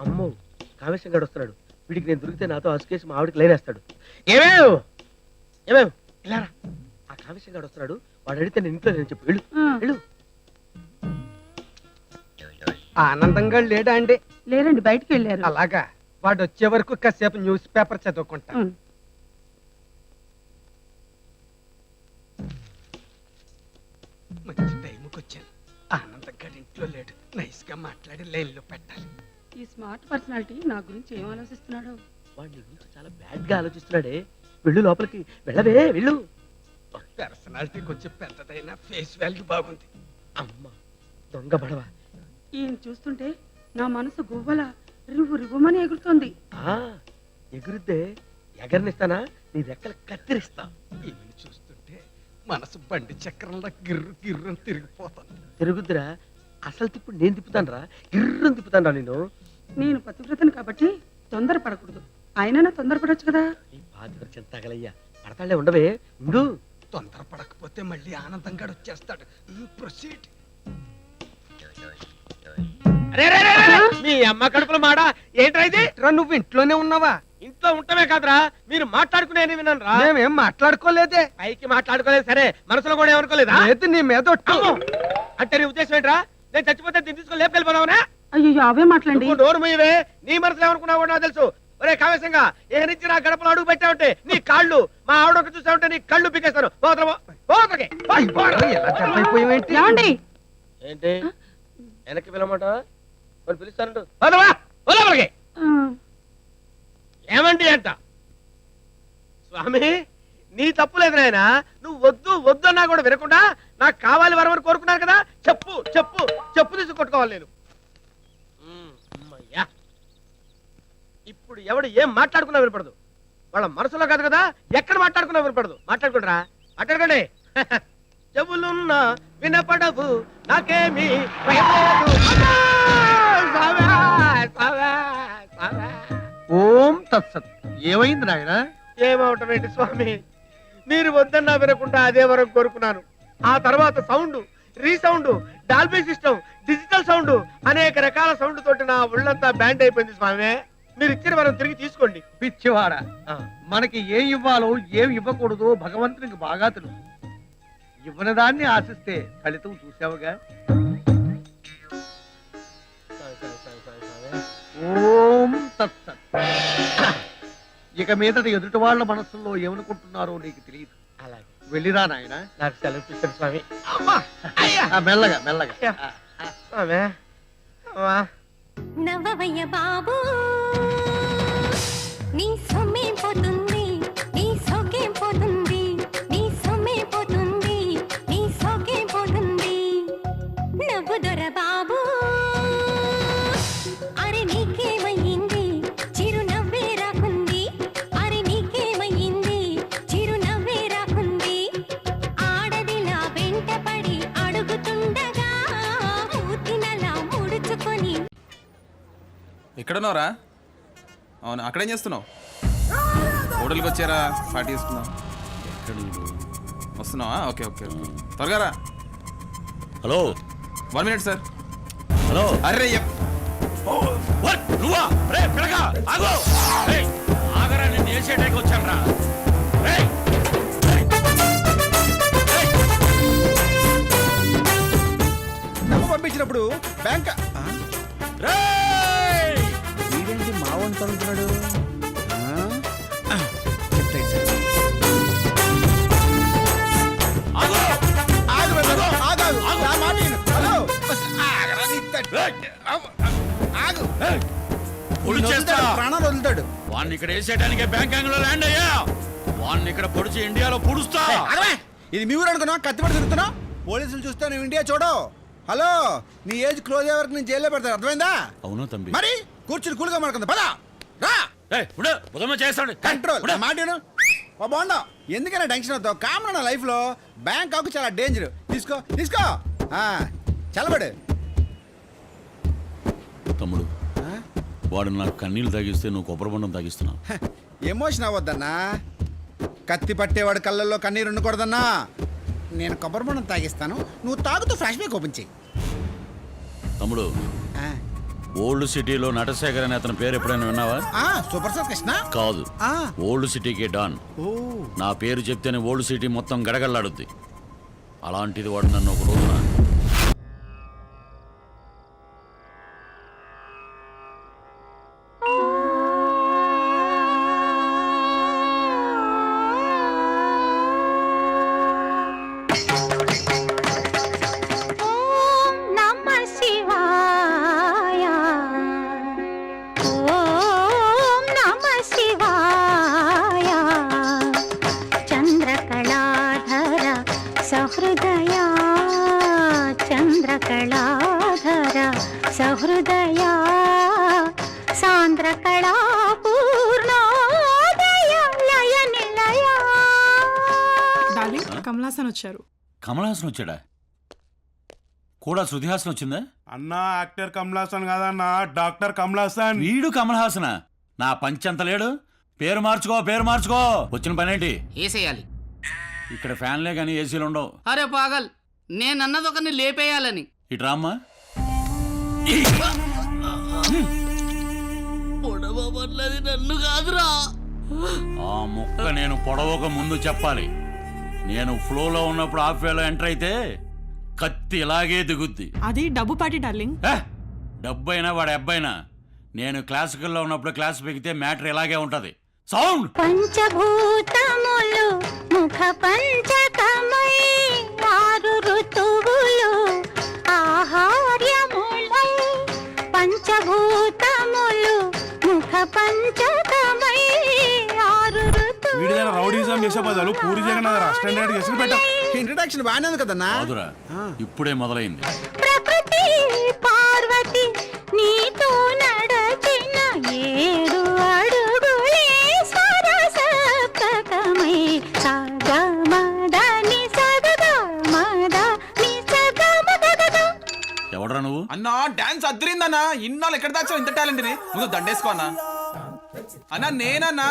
అమ్మో, కామేశం గడు వస్తున్నాడు. వీడికి నేను దొరికితే నాతో అసుకేసి మా ఆవిడికి లైనేస్తాడు. ఏమేవ్ ఏమేవ్ ఇలారా, ఆ కామేశం గడు వస్తున్నాడు. వాడు అడిగితే నేను ఇంట్లో నేను చెప్పు. వెళ్ళు వెళ్ళు. ఆనందంగా లేడా అండి? లేరండి, బయటికి వెళ్ళారు. అలాగా, వాడు వచ్చే వరకు కాసేపు న్యూస్ పేపర్ చదువుకుంటా. మంచి టైంకి వచ్చాను. ఆనందంగా ఇంట్లో లేడు. నైస్ గా మాట్లాడి లైన్ లో పెట్టాలి. ఈ స్మార్ట్ పర్సనాలిటీ నా గురించి ఏం ఆలోచిస్తున్నాడు? వాడి గురించి చాలా బ్యాడ్ గా ఆలోచిస్తున్నాడే. వెళ్ళు లోపలికి, వెళ్ళవే వెళ్ళు. పర్సనాలిటీ కొంచెం పెద్దదైనా ఫేస్ వాల్యూ బాగుంది. అమ్మ దొంగ బడవ. ఈయన చూస్తుంటే నా మనసు గువ్వల రివ్వు రివ్వుమని ఎగురుతోంది. ఎగురుద్దే, ఎగరనిస్తానా? నీ రెక్కలు కత్తిరిస్తా. ఈమెను చూస్తుంటే మనసు బండి చక్రంలో గిర్రు గిర్రని తిరిగిపోతాను. తిరుగుద్దురా, అసలు తిప్పుడు నేను తిప్పుతాను రా. గిర్రం తిప్పుతాను రా నేను. నేను పతివ్రతను కాబట్టి తొందర పడకూడదు. అయినా తొందరపడొచ్చు కదా. ఈ పాతివ్రతం తగలయ్యా. పడతాళ్లే, ఉండవే ఉండు. తొందర పడకపోతే మళ్ళీ ఆనందంగా వచ్చేస్తాడు. ప్రొసీడ్. మీ అమ్మ కడుపులో మాడ ఏంట్రా ఇది? నువ్వు ఇంట్లోనే ఉన్నావా? ఇంట్లో ఉంటమే కాదురా, మీరు మాట్లాడుకునే విన్నాను రా. మేమేం మాట్లాడుకోలేదే. పైకి మాట్లాడుకోలేదు సరే, మనసులో కూడా ఏమనుకోలేదా? లేదు, నీ మీద ఒట్టు. అంటే నీ ఉద్దేశం ఏంట్రా? నేను చచ్చిపోతే దీన్ని తీసుకొని లేపుకెళ్ళిపోదావునా? అయ్యో అవే మాట్లాడండి. నోరు మూయవే. నీ మనసులో ఏమనుకున్నావు నాకు తెలుసు. ఒరే కావేశంగా, ఏ నుంచి నా గడపలో అడుగు పెట్టావుంటే నీ కాళ్ళు, మా ఆవిడ చూసావుంటే నీ కళ్ళు పీకేస్తాను. ఏంటి వెనక్కి పిలవమాట? పిలుస్తానంటు ఏమండి అంట. స్వామి నీ తప్పులేదు నాయన. నువ్వు వద్దు వద్దు అన్నా కూడా వినకుండా నాకు కావాలి వరమని కోరుకున్నాను కదా. చెప్పు చెప్పు చెప్పు తీసి కొట్టుకోవాలి నేను. అమ్మయ్యా, ఇప్పుడు ఎవడు ఏం మాట్లాడుకున్నా వినపడదు. వాళ్ళ మనసులో కాదు కదా, ఎక్కడ మాట్లాడుకున్నా వినపడదు. మాట్లాడుకుంటారా? మాట్లాడుకోండి. చెవులున్నా వినపడవు నాకేమి ఓం తత్సత్. ఏమైంది నాయన? ఏమవటం ఏంటి స్వామి, మీరు వద్దన్నా వినకుండా అదే వరం కోరుకున్నాను. ఆ తర్వాత sound, resound, Dolby system, digital sound, అనేక రకాల సౌండ్ తోటి నా ఒళ్ళంతా బ్యాండ్ అయిపోయింది స్వామి. మీరు ఇచ్చిన వరం తిరిగి తీసుకోండి. పిచ్చివాడ, మనకి ఏం ఇవ్వాలో ఏం ఇవ్వకూడదో భగవంతునికి బాగా తెలుసు. ఇవ్వని దాన్ని ఆశిస్తే ఫలితం చూసావుగా. ఓం తత్సత్. ఇక మీదట ఎదుటి వాళ్ళ మనసుల్లో ఏమనుకుంటున్నారో నీకు తెలియదు. అలాగే వెళ్ళిరా నాయన. నాకు సెలవు ఇప్పిస్తాడు స్వామి. మెల్లగా మెల్లగా. నవ్వవయ్య బాబు, నీ సొమ్మే పోతుంది, నీ సొగ్గే పోతుంది, నీ సొమ్మే పోతుంది, నీ సొగ్గే పోతుంది. నవ్వు దొర బాబు, అరే నీకేమయ్యింది, చిరునవ్వే రాకుంది, అరే నీకేమయ్యింది, చిరునవ్వే రాకుంది. ఆడదిలా వెంటపడి అడుగుతుండగా మూతినలా ముడుచుకొని. ఎక్కడున్నావురా? అవును, అక్కడేం చేస్తున్నావు? హోటల్కి వచ్చారా? పార్టీ చేసుకున్నావు? వస్తున్నావా? ఓకే ఓకే ఓకే, త్వరగా రా. Hello, 1 minute sir. హలో. అరే నువ్వా? రే పిల్లగా ఆగు. ఆగరా, నేను వేసేటానికి వచ్చాను రా. డబ్బు పంపించినప్పుడు బ్యాంక్ మా వంట అనుకున్నాడు. ప్రాణాలు వదులుతాడు. వాడిని ఇక్కడ వేసేయడానికే బ్యాంకాంగ్ లో ల్యాండ్ అయ్యా. వాడిని ఇక్కడ పొడిచి ఇండియాలో పొడుస్తా. ఇది మీ ఊరు అనుకున్నా? కత్తిపడి తిరుగుతున్నావు. పోలీసులు చూస్తే నువ్వు ఇండియా చూడు. హలో, నీ ఏజ్ క్లోజ్ అయ్యే వరకు నేను జైల్లో పెడతాను, అర్థమైందా? అవును తంబి. మరి కూర్చుని కూలుగా మాడుకుందా. పదా రా. చేస్తాడు కంట్రోల్. మాటను బాగుండా. ఎందుకైనా టెన్షన్ అవుతావు? కామన్ నా లైఫ్ లో. బ్యాంకాక్ చాలా డేంజర్. తీసుకో తీసుకో, చల్లబడు. తమ్ముడు, వాడు నాకు కన్నీళ్ళు తాగిస్తే నువ్వు కొబ్బరి బొండం తాగిస్తున్నావు. ఎమోషన్ అవ్వద్దన్నా. కత్తి పట్టేవాడు కళ్ళల్లో కన్నీరు ఉండకూడదన్నా. నేను కొబ్బరి బొండం తాగిస్తాను, నువ్వు తాగుతూ ఫ్లాష్ బ్యాక్ ఓపెన్ చెయ్యి. తమ్ముడు, ఓల్డ్ సిటీలో నటశేఖర్ అనే అతని పేరు ఎప్పుడైనా విన్నావా? Super star Krishna. కాదు, ఆ, ఓల్డ్ సిటీకి డాన్. ఓ, నా పేరు చెప్తేనే ఓల్డ్ సిటీ మొత్తం గడగడలాడుద్ది. అలాంటిది వాడు నన్ను ఒక రోజున ఓం నమః శివాయ ఓం నమః శివాయ చంద్రకళాధర సహృదయ చంద్రకళాధర సహృదయ సాంద్రకళా పూర్ణోదయ లయ నిలయ. డార్లింగ్ కమలాసన్ వచ్చారు. కమలహాసన్ వచ్చాడా? కూడా శృతిహాసన్ వచ్చిందా? అన్నా యాక్టర్ కమలాసన్ కాదన్నా, డాక్టర్ కమలాసన్. వీడు కమలహాసన? నా పంచంత లేడు. పేరు మార్చుకో, పేరు మార్చుకో. వచ్చిన పనేంటి? వేసేయాలి. ఇక్కడ ఫ్యాన్లే కానీ ఏసీలు ఉండవు. అరే పాగల్, నేనన్నది ఒకరిని లేపేయాలని. ఇటు రామ్మా. పొడవబడ్లది నన్ను కాదురా. ఆ ముక్క నేను పొడవక ముందు చెప్పాలి. నేను ఫ్లోలో ఉన్నప్పుడు హాఫ్ వేలో ఎంటర్ అయితే కత్తి ఇలాగే దిగుద్ది. అది డబ్బు పాటి డార్లింగ్. డబ్బైనా వాడి అబ్బాయినా నేను క్లాసికల్లో ఉన్నప్పుడు క్లాస్ పెగితే మ్యాటర్ ఇలాగే ఉంటది. సౌండ్. పంచభూతములు ముఖ పంచకమై ఆరు ఋతువులు ఆహార్యములై పంచభూతములు ముఖ పంచకమై ఆరు వీడిదైనా రౌడీజం చేసే బదులు పూరి జగన్నాథ్ స్టాండర్డ్ చేసి పెట్ట. ఇంట్రడక్షన్ బాగానే ఉంది కదన్నా. కాదురా, ఇప్పుడే మొదలైంది. ప్రకృతి పార్వతి నీతో నడచిన 7 అడుగులే సరసప్తకమై సగమదని సగమదని సగమదగద. ఎవడరా నువ్వు? అన్నా డాన్స్ అద్దరిందన్నా. ఇన్నాళ్ళు ఎక్కడ దాచావు ఇంత టాలెంట్ ని? ముందు దండేసుకో అన్నా. అన్నా నేనన్నా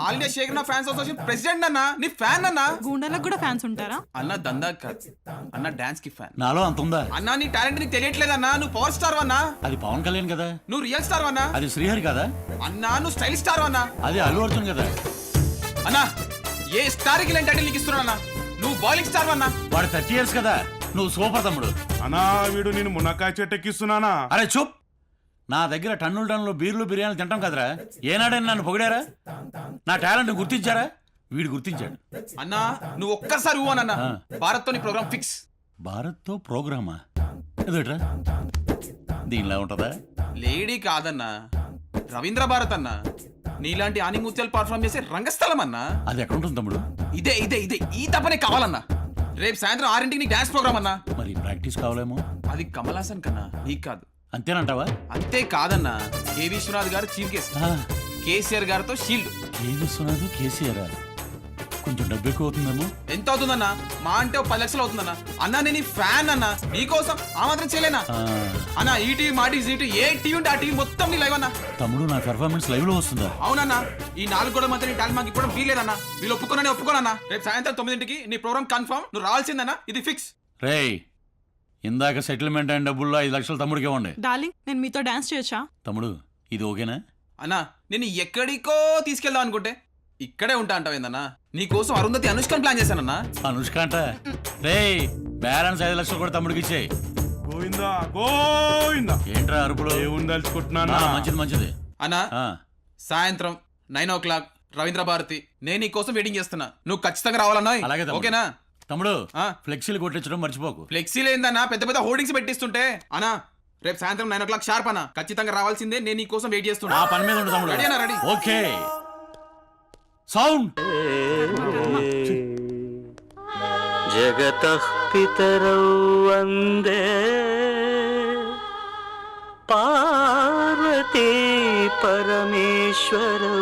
ఆల్ ఇండియా షేక్ నా ఫ్యాన్స్ అసోసియేషన్ ప్రెసిడెంట్ అన్నా. నీ ఫ్యాన్ అన్నా. గూండాలకు కూడా ఫ్యాన్స్ ఉంటారా? అన్నా దందా కాదు అన్న, డాన్స్ కి ఫ్యాన్. నాలో అంత ఉందా? అన్నా నీ టాలెంట్ నీకు తెలియట్లేదన్నా. నువ్వు పవర్ స్టార్ అన్నా. అది పవన్ కళ్యాణ్ కదా. నువ్వు రియల్ స్టార్ అన్నా. అది శ్రీహరి కదా. అన్నా నువ్వు స్టైల్ స్టార్ అన్నా. అది అల్లు అర్జున్ కదా. అన్నా ఏ స్టార్ కి లేని టైటిల్ నీకు ఇస్తున్నా. నువ్వు బాయిలింగ్ స్టార్ అన్నా. వాడు 30 years కదా. నువ్వు సూపర్ తమ్ముడు. అన్నా వీడు నేను మునక్కాయ చెట్టు ఎక్కిస్తున్నానా? అరే చూప్. నా దగ్గర టన్నులు బీర్లు బిర్యానీలు తింటాం కదరా. ఏనాడని నన్ను పొగిడారా? నా టాలెంట్ గుర్తించారా? వీడు గుర్తించాడు. అన్నా నువ్వు ఒక్కసారి ఊవనన్నా. భారత్ తో నీ ప్రోగ్రామ్ ఫిక్స్. భారత్ తో ప్రోగ్రామా? ఎదుట్రా దీనిలా ఉంటదా? లేడీ కాదన్నా, రవీంద్ర భారత్ అన్నా. నీలాంటి ఆనిముత్యాలు పర్ఫార్మ్ చేసే రంగస్థలం అన్నా. అది ఎక్కడ ఉంటుంది తమ్ముడు? ఇదే ఇదే ఇదే ఈ తప్పనే కావాలన్నా. రేపు సాయంత్రం 6 నీ డాన్స్ ప్రోగ్రామ్ అన్నా. మరి ప్రాక్టీస్ కావాలేమో. అది కమలాసన్ కన్నా నీకు కాదు. అంతేనంటావా? అంతే కాదన్నా, కె విశ్వనాథ్ గారు చీఫ్ గెస్ట్, కేసీఆర్ గారితో షీల్డ్. కే విశ్వనాథ్ కేసీఆర్ కొంచెం డబ్బు ఎక్కువ అవుతుందేమో. ఎంత అవుతుందన్నా? మా అంటే 10 లక్షలు అవుతుందన్నా. అన్నా నేను ఫ్యాన్ అన్నా, నీకోసం ఆ మాత్రం చేయలేనా అన్నా? ఈ టీవీ మా టీవీ జీటీ ఏ టీవీ ఉంటే ఆ టీవీ మొత్తం నీ లైవ్ అన్నా. తమ్ముడు నా పెర్ఫార్మెన్స్ లైవ్ లో వస్తుందా? అవునన్నా. ఈ 4 గోడల మధ్య నీ టాలెంట్ మాకు ఇప్పుడు వీలేదన్నా. వీళ్ళు ఒప్పుకోనన్నా. రేపు సాయంత్రం 9ంటికి నీ ప్రోగ్రామ్ కన్ఫర్మ్. నువ్వు రావాల్సిందన్నా. ఇది ఫిక్స్. రేయ్, ఇందాక సెటిల్మెంట్ అయిన డబ్బుల్లో 5 లక్షలు తమ్ముడికి ఇవ్వండి. డార్లింగ్ నేను మీతో డాన్స్ చేయొచ్చా? తమ్ముడు ఇది ఓకేనా? అన్నా నేను ఎక్కడికో తీసుకెళ్దాం అనుకుంటే ఇక్కడే ఉంటా అంటావేందన్నా? నీకోసం అరుంధతి అనుష్కని ప్లాన్ చేశానన్నా. అనుష్క అంట. రేయ్, బ్యాలెన్స్ 5 లక్షలు కూడా తమ్ముడికి ఇచ్చేయి. గోవిందా గోవిందా. ఏంట్రా అరుపులు? ఏముందలుచుకుంటున్నా? మంచిది మంచిది అన్నా. సాయంత్రం 9 o'clock రవీంద్ర భారతి. నేను నీ కోసం వెయిటింగ్ చేస్తున్నా. నువ్వు ఖచ్చితంగా రావాలన్నా. అలాగే ఓకేనా తమ్ముడు? ఫ్లెక్సీలు కొట్టించడం మర్చిపోకు. ఫ్లెక్సీలు ఏందన్నా పెద్ద పెద్ద హోర్డింగ్స్ పెట్టిస్తుంటే. అన్నా రేపు సాయంత్రం 9 o'clock షార్ప్ అన్నా. ఖచ్చితంగా రావాల్సిందే. నేను నీ కోసం వెయిట్ చేస్తున్నా. ఆ పని మీద ఉండు తమ్ముడు. రెడీ అన్నా? రెడీ. ఓకే. సౌండ్. జగతః పితరౌ వందే పార్వతీ పరమేశ్వరౌ.